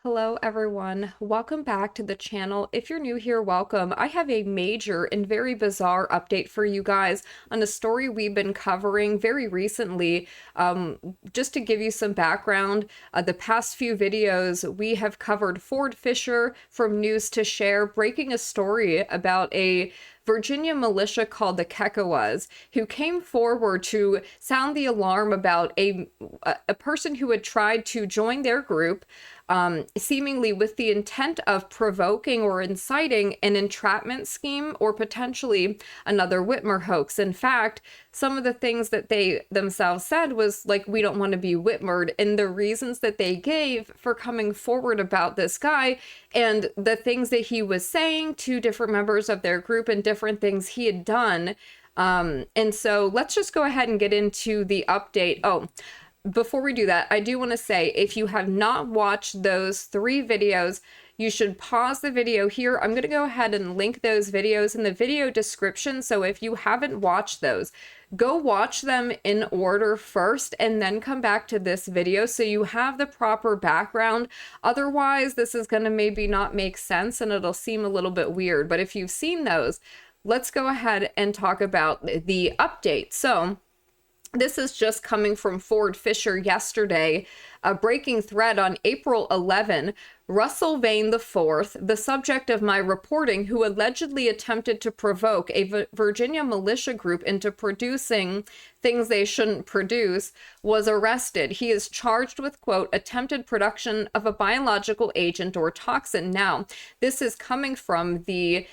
Hello everyone, welcome back to the channel. If you're new here, welcome. I have a major and very bizarre update for you guys on a story we've been covering very recently. Just to give you some background, the past few videos we have covered Ford Fischer from News2share breaking a story about a Virginia militia called the Kekoas, who came forward to sound the alarm about a person who had tried to join their group, seemingly with the intent of provoking or inciting an entrapment scheme or potentially another Whitmer hoax. In fact, some of the things that they themselves said was like, we don't want to be Whitmered, and the reasons that they gave for coming forward about this guy and the things that he was saying to different members of their group and different things he had done. And so let's just go ahead and get into the update. Oh, before we do that, I do want to say, if you have not watched those 3 videos, you should pause the video here. I'm going to go ahead and link those videos in the video description. So if you haven't watched those, go watch them in order first and then come back to this video so you have the proper background. Otherwise, this is going to maybe not make sense and it'll seem a little bit weird. But if you've seen those, let's go ahead and talk about the update. So this is just coming from Ford Fischer yesterday, a breaking thread on April 11. Russell Vane IV, the subject of my reporting, who allegedly attempted to provoke a Virginia militia group into producing things they shouldn't produce, was arrested. He is charged with, quote, attempted production of a biological agent or toxin. Now, this is coming from the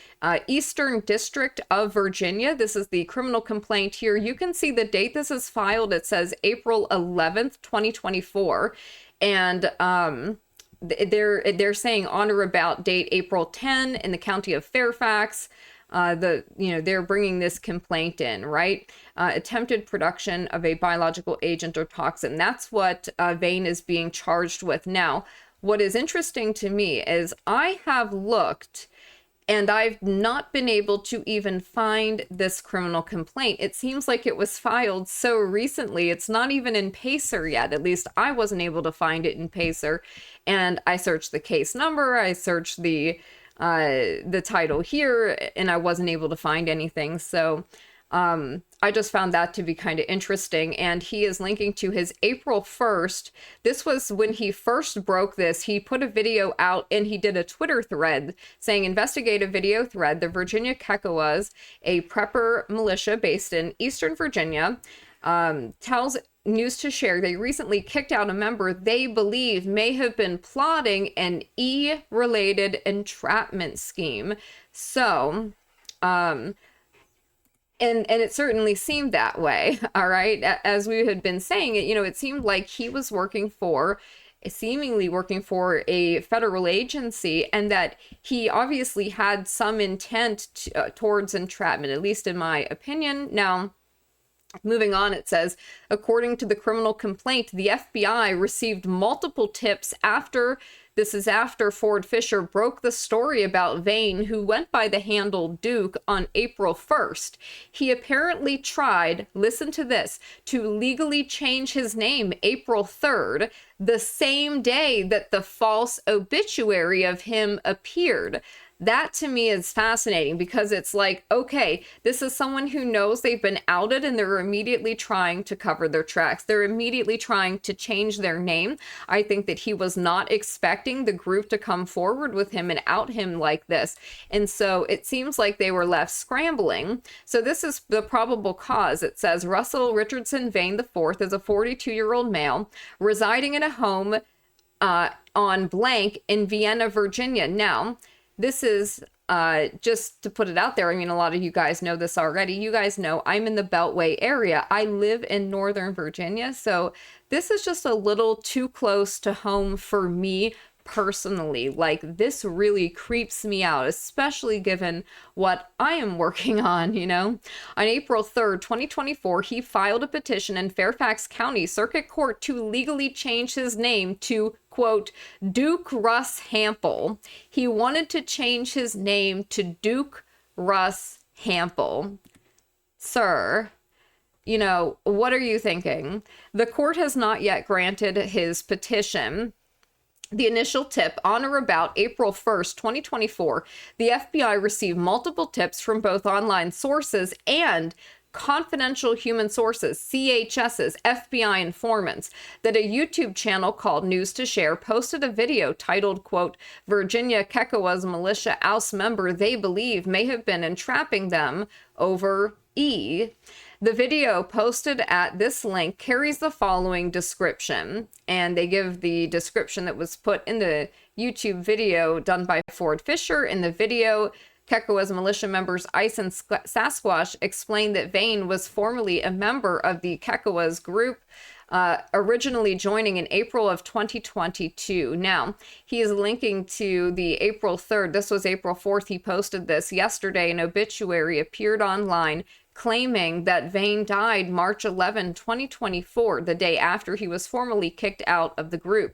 Eastern District of Virginia. This is the criminal complaint here. You can see the date this is filed. It says April 11th, 2024. And they're saying on or about date April 10 in the county of Fairfax. They're bringing this complaint in, right? Attempted production of a biological agent or toxin. That's what Vane is being charged with. Now, what is interesting to me is I have looked and I've not been able to even find this criminal complaint. It seems like it was filed so recently. It's not even in Pacer yet. At least I wasn't able to find it in Pacer. And I searched the case number. I searched the title here, and I wasn't able to find anything. So I just found that to be kind of interesting. And he is linking to his April 1st. This was when he first broke this. He put a video out and he did a Twitter thread saying, investigative video thread, the Virginia Kekoas, a prepper militia based in Eastern Virginia, tells News2share they recently kicked out a member they believe may have been plotting an E-related entrapment scheme. So, and it certainly seemed that way, all right? As we had been saying, it seemed like he was seemingly working for a federal agency, and that he obviously had some intent towards entrapment, at least in my opinion. Now, moving on, it says, according to the criminal complaint, the FBI received multiple tips after Ford Fischer broke the story about Vane, who went by the handle Duke, on April 1st. He apparently tried, listen to this, to legally change his name April 3rd, the same day that the false obituary of him appeared. That to me is fascinating, because it's like, okay, this is someone who knows they've been outed and they're immediately trying to cover their tracks. They're immediately trying to change their name. I think that he was not expecting the group to come forward with him and out him like this. And so it seems like they were left scrambling. So this is the probable cause. It says Russell Richardson Vane IV is a 42-year-old male residing in a home on blank in Vienna, Virginia. Now, this is just to put it out there. I mean, a lot of you guys know this already. You guys know I'm in the Beltway area. I live in Northern Virginia. So this is just a little too close to home for me personally. Like, this really creeps me out, especially given what I am working on, On April 3rd, 2024, he filed a petition in Fairfax County Circuit Court to legally change his name to, quote, Duke Russ Hample. He wanted to change his name to Duke Russ Hample. Sir, what are you thinking? The court has not yet granted his petition. The initial tip: on or about April 1st, 2024, the FBI received multiple tips from both online sources and confidential human sources, CHSs, FBI informants, that a YouTube channel called News2share posted a video titled, quote, Virginia Kekoas militia oust member they believe may have been entrapping them over E. The video posted at this link carries the following description, and they give the description that was put in the YouTube video done by Ford Fischer. In the video, Kekoas militia members Ice and Sasquatch explained that Vane was formerly a member of the Kekoas group, originally joining in April of 2022. Now, he is linking to the April 3rd. This was April 4th. He posted this yesterday. An obituary appeared online claiming that Vane died March 11, 2024, the day after he was formally kicked out of the group.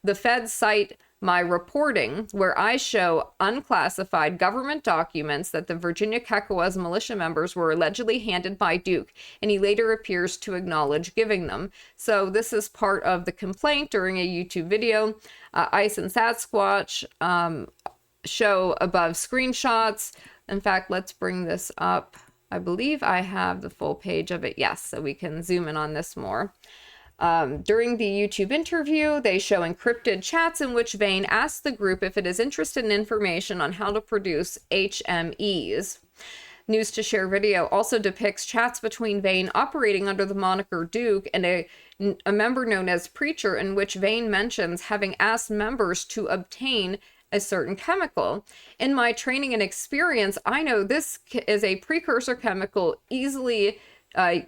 The feds cite my reporting, where I show unclassified government documents that the Virginia Kekoas militia members were allegedly handed by Duke, and he later appears to acknowledge giving them. So this is part of the complaint during a YouTube video. Ice and Sasquatch show above screenshots. In fact, let's bring this up. I believe I have the full page of it. Yes, so we can zoom in on this more. During the YouTube interview, they show encrypted chats in which Vane asks the group if it is interested in information on how to produce HMEs. News2share video also depicts chats between Vane operating under the moniker Duke and a member known as Preacher, in which Vane mentions having asked members to obtain a certain chemical. In my training and experience, I know this is a precursor chemical easily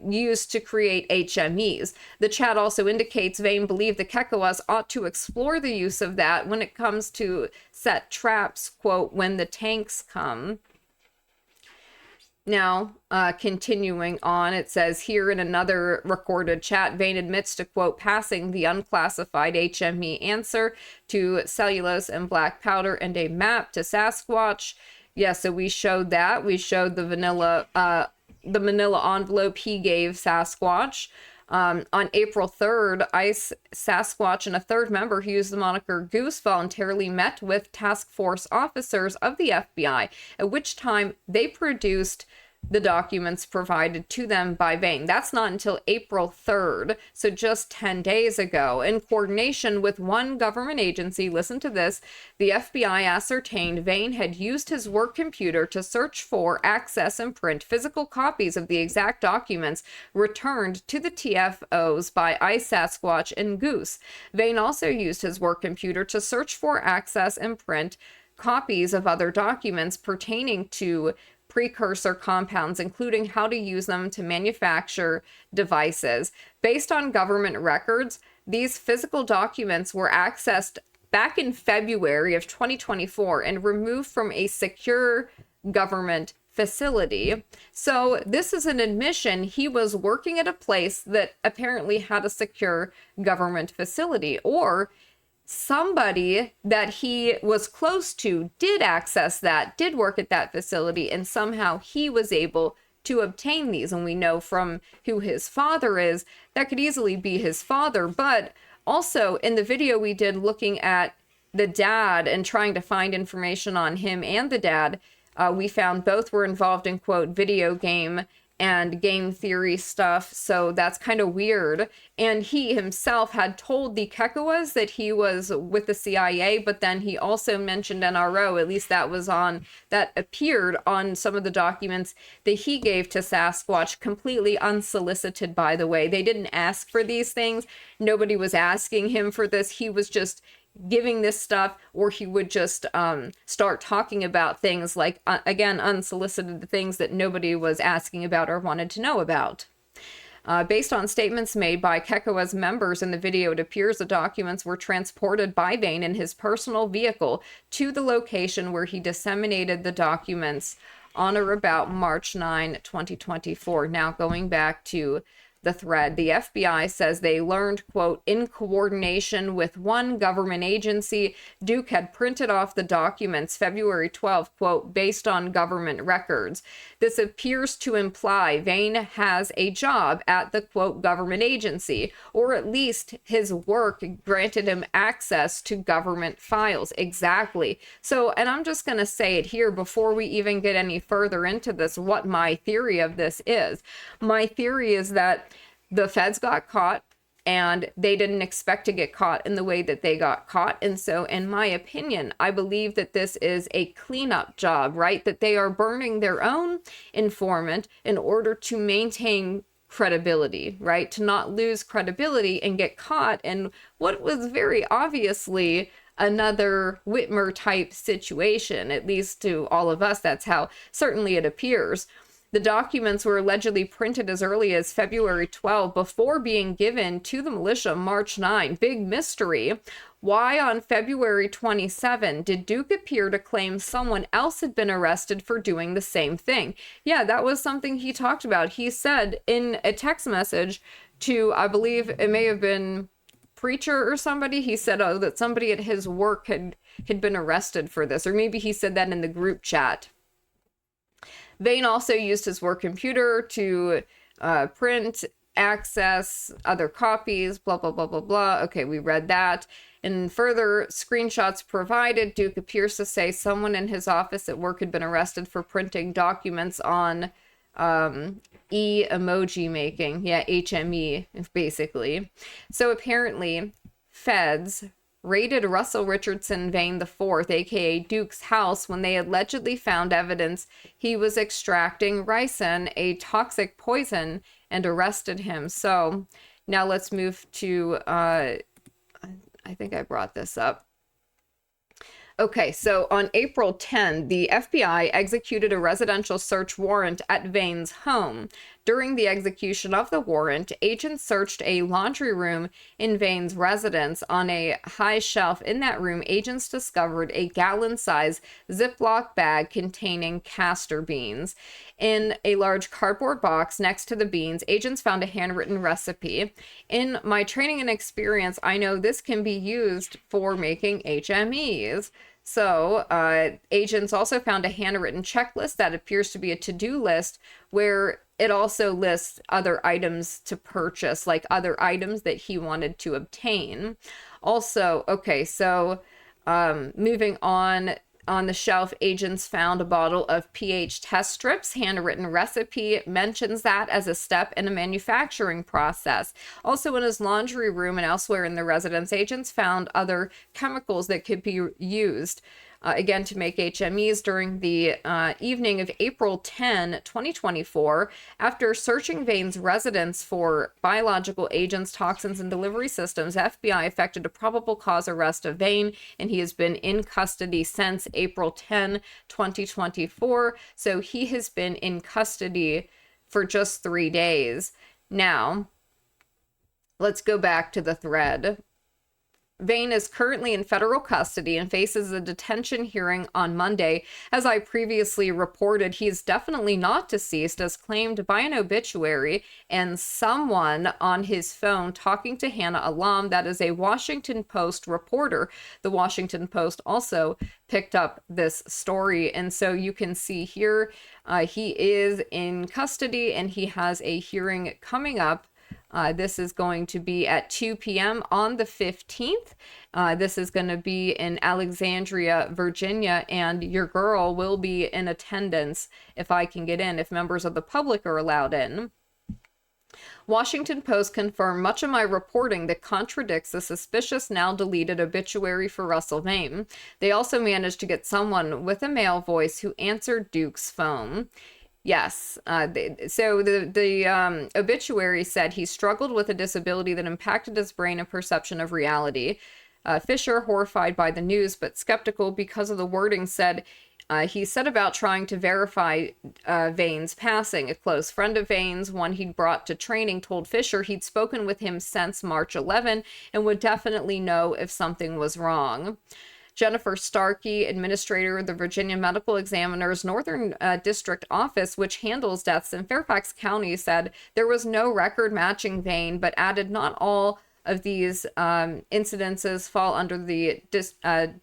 used to create HMEs. The chat also indicates Vane believed the Kekoas ought to explore the use of that when it comes to set traps, quote, when the tanks come. Now, continuing on, it says here in another recorded chat, Vane admits to, quote, passing the unclassified HME answer to cellulose and black powder and a map to Sasquatch. Yeah, so we showed that. We showed the manila envelope he gave Sasquatch. On April 3rd, Ice, Sasquatch, and a third member who used the moniker Goose voluntarily met with task force officers of the FBI, at which time they produced the documents provided to them by Vane. That's not until April 3rd, so just 10 days ago. In coordination with one government agency, listen to this, the FBI ascertained Vane had used his work computer to search for, access, and print physical copies of the exact documents returned to the TFOs by Ice, Sasquatch, and Goose. Vane also used his work computer to search for, access, and print copies of other documents pertaining to precursor compounds, including how to use them to manufacture devices. Based on government records, these physical documents were accessed back in February of 2024 and removed from a secure government facility. So this is an admission he was working at a place that apparently had a secure government facility, or somebody that he was close to did access that, did work at that facility, and somehow he was able to obtain these. And we know from who his father is, that could easily be his father. But also in the video we did looking at the dad and trying to find information on him and the dad, we found both were involved in, quote, video game and game theory stuff, so that's kind of weird. And he himself had told the Kekoas that he was with the CIA, but then he also mentioned NRO, at least that appeared on some of the documents that he gave to Sasquatch, completely unsolicited, by the way. They didn't ask for these things. Nobody was asking him for this. He was just giving this stuff, or he would just start talking about things like, again, unsolicited things that nobody was asking about or wanted to know about. Based on statements made by Kekoas members in the video, it appears the documents were transported by Vane in his personal vehicle to the location where he disseminated the documents on or about March 9, 2024. Now, going back to the thread. The FBI says they learned, quote, in coordination with one government agency, Duke had printed off the documents February 12th, quote, based on government records. This appears to imply Vane has a job at the, quote, government agency, or at least his work granted him access to government files. Exactly. So, and I'm just going to say it here before we even get any further into this, what my theory of this is. My theory is that the feds got caught and they didn't expect to get caught in the way that they got caught. And so, in my opinion, I believe that this is a cleanup job, right? That they are burning their own informant in order to maintain credibility, right? To not lose credibility and get caught in what was very obviously another Whitmer type situation. At least to all of us, that's how certainly it appears. The documents were allegedly printed as early as February 12 before being given to the militia March 9. Big mystery. Why on February 27 did Duke appear to claim someone else had been arrested for doing the same thing? Yeah, that was something he talked about. He said in a text message to, I believe it may have been Preacher or somebody, he said, oh, that somebody at his work had been arrested for this. Or maybe he said that in the group chat. Vane also used his work computer to print, access other copies, blah, blah, blah, blah, blah. Okay, we read that. In further screenshots provided, Duke appears to say someone in his office at work had been arrested for printing documents on emoji making. Yeah, HME, basically. So apparently, feds raided Russell Richardson Vane IV, aka Duke's house, when they allegedly found evidence he was extracting ricin, a toxic poison, and arrested him. So now let's move to, I think I brought this up. Okay, so on April 10, the FBI executed a residential search warrant at Vane's home. During the execution of the warrant, agents searched a laundry room in Vane's residence. On a high shelf in that room, agents discovered a gallon-size Ziploc bag containing castor beans. In a large cardboard box next to the beans, agents found a handwritten recipe. In my training and experience, I know this can be used for making HMEs. So, agents also found a handwritten checklist that appears to be a to-do list where it also lists other items to purchase, like other items that he wanted to obtain. Also, okay, so moving on the shelf, agents found a bottle of pH test strips. Handwritten recipe mentions that as a step in a manufacturing process. Also in his laundry room and elsewhere in the residence, agents found other chemicals that could be used again to make HMEs during the evening of April 10, 2024. After searching Vane's residence for biological agents, toxins, and delivery systems, FBI effected a probable cause arrest of Vane, and he has been in custody since April 10, 2024. So he has been in custody for just 3 days. Now, let's go back to the thread. Vane is currently in federal custody and faces a detention hearing on Monday. As I previously reported, he is definitely not deceased, as claimed by an obituary and someone on his phone talking to Hannah Alam, that is a Washington Post reporter. The Washington Post also picked up this story, and so you can see here he is in custody and he has a hearing coming up. This is going to be at 2 p.m. on the 15th. This is going to be in Alexandria, Virginia, and your girl will be in attendance if I can get in, if members of the public are allowed in. Washington Post confirmed much of my reporting that contradicts the suspicious, now deleted obituary for Russell Vane. They also managed to get someone with a male voice who answered Duke's phone. Yes. So the obituary said he struggled with a disability that impacted his brain and perception of reality. Fisher, horrified by the news but skeptical because of the wording, said he set about trying to verify Vane's passing. A close friend of Vane's, one he'd brought to training, told Fisher he'd spoken with him since March 11 and would definitely know if something was wrong. Jennifer Starkey, administrator of the Virginia Medical Examiner's Northern District Office, which handles deaths in Fairfax County, said there was no record matching Vane, but added not all of these incidences fall under the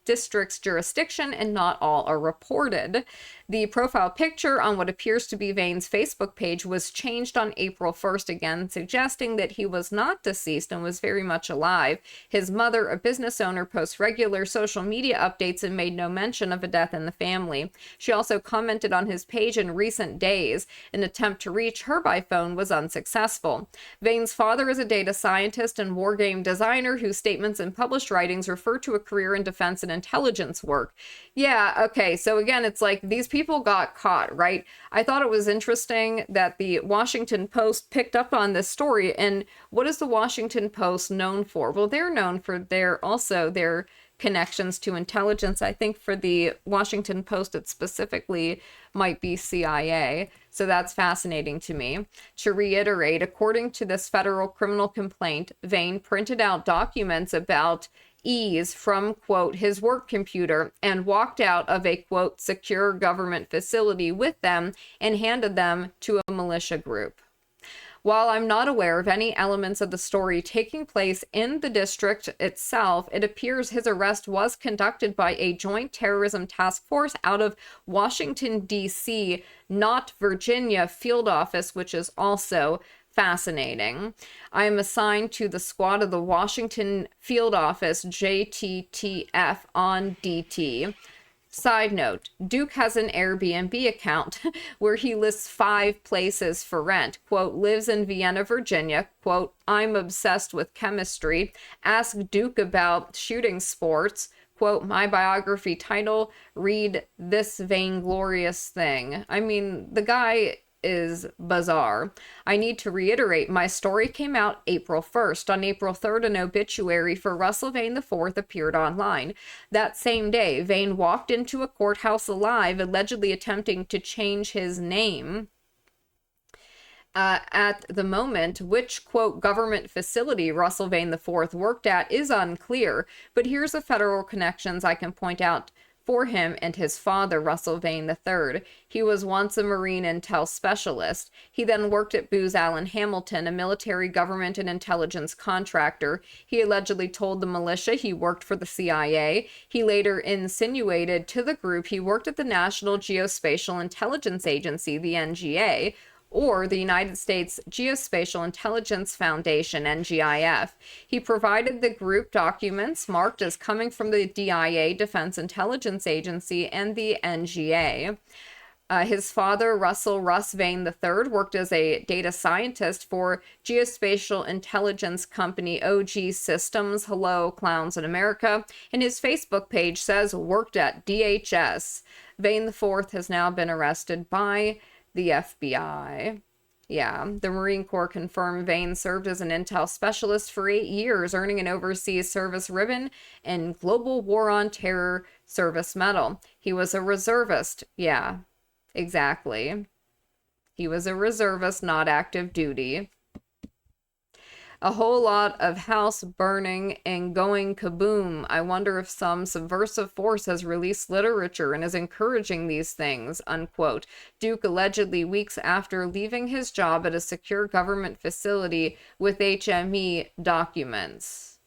district's jurisdiction and not all are reported. The profile picture on what appears to be Vane's Facebook page was changed on April 1st, again suggesting that he was not deceased and was very much alive. His mother, a business owner, posts regular social media updates and made no mention of a death in the family. She also commented on his page in recent days. An attempt to reach her by phone was unsuccessful. Vane's father is a data scientist and war game designer whose statements and published writings refer to a career in defense and intelligence work. Yeah, okay, so again, it's like these people got caught, right? I thought it was interesting that the Washington Post picked up on this story. And what is the Washington Post known for? Well, they're known for their connections to intelligence. I think for the Washington Post, it specifically might be CIA. So that's fascinating to me. To reiterate, according to this federal criminal complaint, Vane printed out documents about ease from, quote, his work computer and walked out of a, quote, secure government facility with them and handed them to a militia group. While I'm not aware of any elements of the story taking place in the district itself, it appears his arrest was conducted by a joint terrorism task force out of Washington, D.C., not Virginia field office, which is also fascinating. I am assigned to the squad of the Washington field office, JTTF, on DT. Side note, Duke has an Airbnb account where he lists 5 places for rent. Quote, lives in Vienna, Virginia. Quote, I'm obsessed with chemistry. Ask Duke about shooting sports. Quote, my biography title, read this vainglorious thing. I mean, the guy is bizarre. I need to reiterate, my story came out April 1st. On April 3rd, an obituary for Russell Vane IV appeared online. That same day, Vane walked into a courthouse alive, allegedly attempting to change his name. At the moment, which, quote, government facility Russell Vane IV worked at is unclear, but here's the federal connections I can point out for him and his father, Russell Vane III. He was once a Marine intel specialist. He then worked at Booz Allen Hamilton, a military government and intelligence contractor. He allegedly told the militia he worked for the CIA. He later insinuated to the group he worked at the National Geospatial Intelligence Agency, the NGA, or the United States Geospatial Intelligence Foundation, NGIF. He provided the group documents marked as coming from the DIA, Defense Intelligence Agency, and the NGA. His father, Russ Vane III, worked as a data scientist for geospatial intelligence company OG Systems, hello, clowns in America, and his Facebook page says, worked at DHS. Vane IV has now been arrested by the FBI. Yeah, the Marine Corps confirmed Vane served as an intel specialist for 8 years, earning an overseas service ribbon and Global War on Terror service medal. He was a reservist. Yeah, exactly. He was a reservist, not active duty. A whole lot of house burning and going kaboom. I wonder if some subversive force has released literature and is encouraging these things, unquote. Duke allegedly weeks after leaving his job at a secure government facility with HME documents.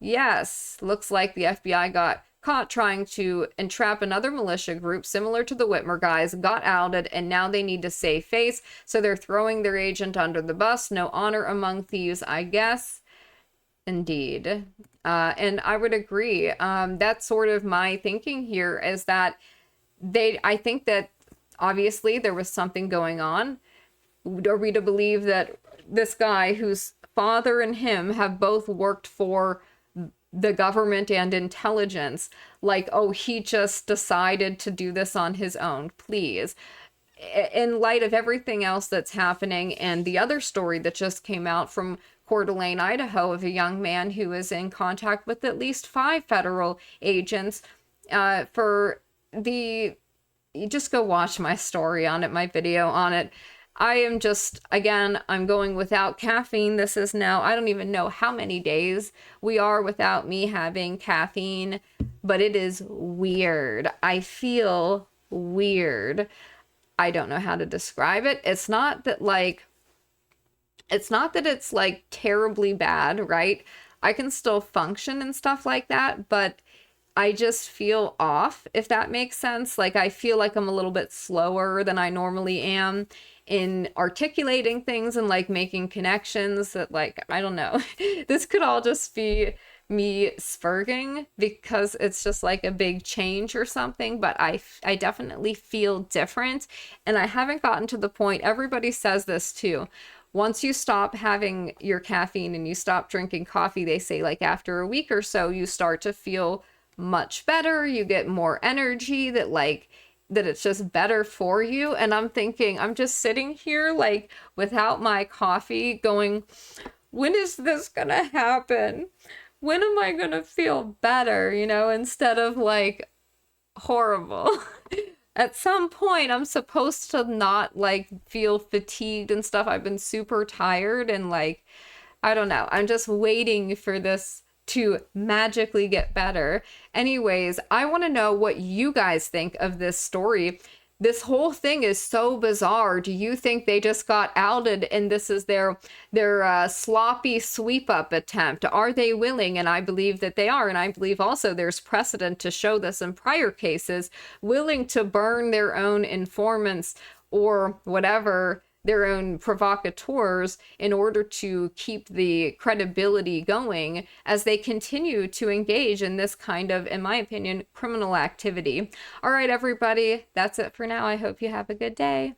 Yes, looks like the FBI got caught trying to entrap another militia group similar to the Whitmer guys, got outed, and now they need to save face, so they're throwing their agent under the bus. No honor among thieves, I guess. Indeed. And I would agree. That's sort of my thinking here, is that I think that obviously there was something going on. Are we to believe that this guy whose father and him have both worked for the government and intelligence, like, oh, he just decided to do this on his own? Please. In light of everything else that's happening, and the other story that just came out from Coeur d'Alene, Idaho, of a young man who is in contact with at least 5 federal agents for the... You just go watch my story on it, my video on it. I am just, again, I'm going without caffeine. This is now, I don't even know how many days we are without me having caffeine, but it is weird. I feel weird. I don't know how to describe it. It's not that it's like terribly bad, right? I can still function and stuff like that, but I just feel off, if that makes sense. Like I feel like I'm a little bit slower than I normally am in articulating things and like making connections that like, I don't know. This could all just be me spurging because it's just like a big change or something, but I definitely feel different, and I haven't gotten to the point, everybody says this too. Once you stop having your caffeine and you stop drinking coffee, they say like after a week or so, you start to feel much better. You get more energy, that it's just better for you. And I'm thinking, I'm just sitting here like without my coffee going, when is this gonna happen? When am I gonna feel better? Instead of like horrible. At some point, I'm supposed to not like feel fatigued and stuff. I've been super tired and like, I don't know. I'm just waiting for this to magically get better. Anyways, I want to know what you guys think of this story. This whole thing is so bizarre. Do you think they just got outed and this is their sloppy sweep up attempt? Are they willing? And I believe that they are. And I believe also there's precedent to show this in prior cases, willing to burn their own informants or whatever, their own provocateurs, in order to keep the credibility going as they continue to engage in this kind of, in my opinion, criminal activity. All right, everybody, that's it for now. I hope you have a good day.